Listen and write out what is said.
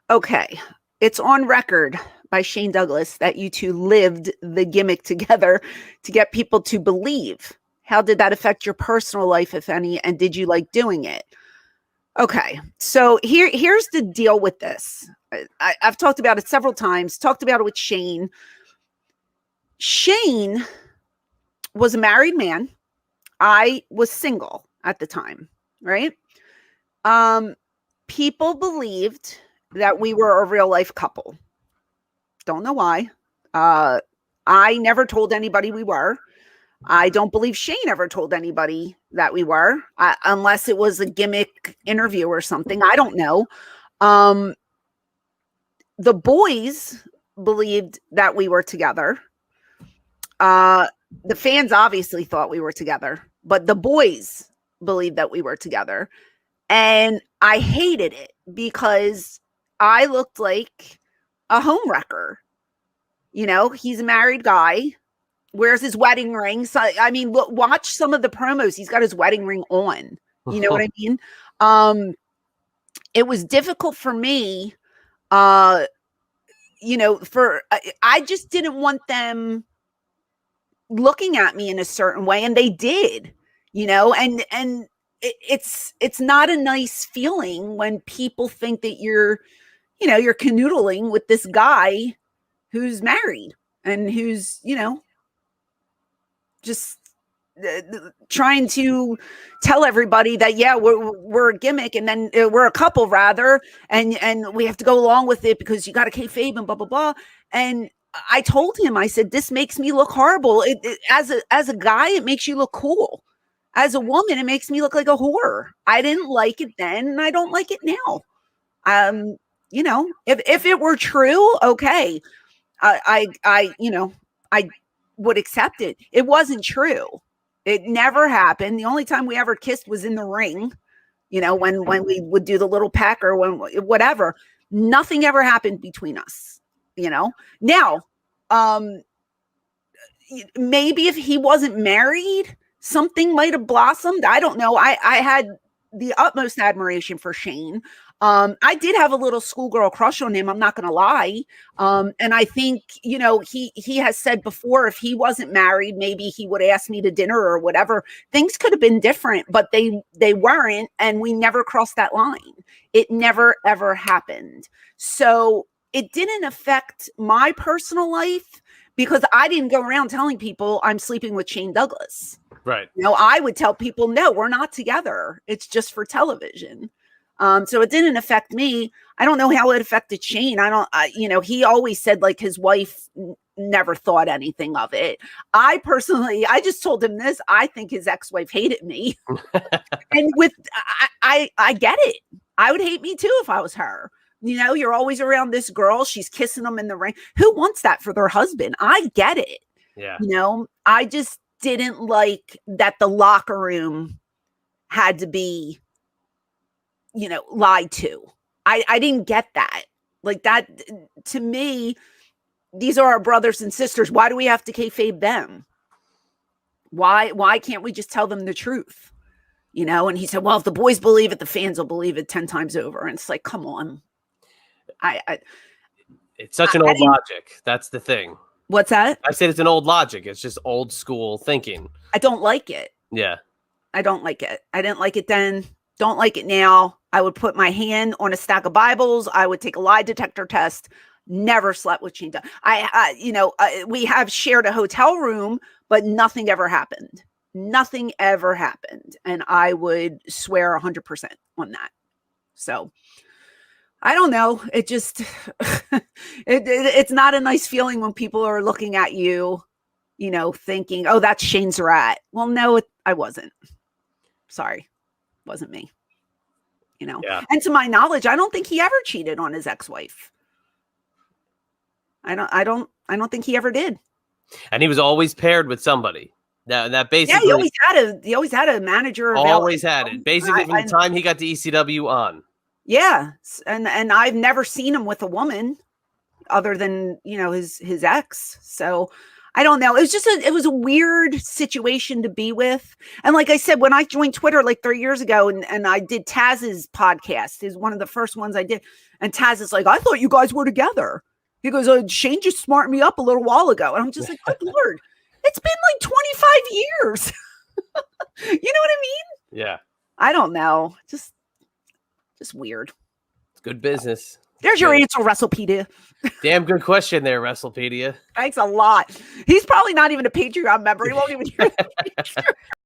Okay. It's on record by Shane Douglas that you two lived the gimmick together to get people to believe. How did that affect your personal life, if any? And did you like doing it? Okay. So here's the deal with this. I've talked about it several times, talked about it with Shane. Shane was a married man. I was single at the time, right? People believed that we were a real life couple. Don't know why. I never told anybody we were. I don't believe Shane ever told anybody that we were, unless it was a gimmick interview or something. I don't know. The boys believed that we were together. The fans obviously thought we were together, but the boys believed that we were together. And I hated it because I looked like a homewrecker. You know, he's a married guy, wears his wedding ring. So, I mean, look, watch some of the promos. He's got his wedding ring on. You know what I mean? It was difficult for me, you know, I just didn't want them looking at me in a certain way, and they did, you know, and it's not a nice feeling when people think that you're canoodling with this guy who's married and who's, you know, just trying to tell everybody that, yeah, we're a gimmick, and then we're a couple rather, and we have to go along with it because you got to kayfabe and blah blah blah. And I told him, I said, this makes me look horrible. As a guy, it makes you look cool. As a woman, it makes me look like a whore. I didn't like it then, and I don't like it now. You know, if it were true, okay, I would accept it. It wasn't true. It never happened. The only time we ever kissed was in the ring, you know, when we would do the little peck or whatever. Nothing ever happened between us, you know. Now, maybe if he wasn't married, something might have blossomed. I don't know. I had the utmost admiration for Shane. I did have a little schoolgirl crush on him. I'm not going to lie. And I think, you know, he has said before, if he wasn't married, maybe he would ask me to dinner or whatever. Things could have been different, but they weren't. And we never crossed that line. It never, ever happened. So it didn't affect my personal life because I didn't go around telling people I'm sleeping with Shane Douglas. Right. You know, I would tell people, no, we're not together. It's just for television. So it didn't affect me. I don't know how it affected Shane. You know, he always said like his wife never thought anything of it. I just told him this. I think his ex-wife hated me. And I get it. I would hate me too if I was her. You know, you're always around this girl. She's kissing them in the ring. Who wants that for their husband? I get it. Yeah. You know, I just didn't like that the locker room had to be, you know, lied to. I didn't get that. Like that, to me, these are our brothers and sisters. Why do we have to kayfabe them? Why can't we just tell them the truth? You know? And he said, well, if the boys believe it, the fans will believe it 10 times over. And it's like, come on. It's such an old logic. That's the thing. What's that? I said it's an old logic. It's just old school thinking. I don't like it. Yeah. I don't like it. I didn't like it then. Don't like it now. I would put my hand on a stack of Bibles. I would take a lie detector test. Never slept with Shane. We have shared a hotel room, but nothing ever happened. Nothing ever happened. And I would swear 100% on that. So I don't know. It just, it's not a nice feeling when people are looking at you, you know, thinking, oh, that's Shane's rat. Well, no, I wasn't. Sorry. Wasn't me, you know. Yeah. And to my knowledge, I don't think he ever cheated on his ex-wife. I don't think he ever did. And he was always paired with somebody. That basically, yeah, he always had a manager. Always had it. Basically, from the time he got to ECW on. Yeah, and I've never seen him with a woman other than, you know, his ex. So I don't know. It was a weird situation to be with. And like I said, when I joined Twitter like 3 years ago and I did Taz's podcast, is one of the first ones I did. And Taz is like, I thought you guys were together. He goes, Shane just smartened me up a little while ago. And I'm just like, good Lord, it's been like 25 years. You know what I mean? Yeah. I don't know. Just weird. It's good business. There's your answer, WrestlePedia. Damn good question there, WrestlePedia. Thanks a lot. He's probably not even a Patreon member. He won't even hear the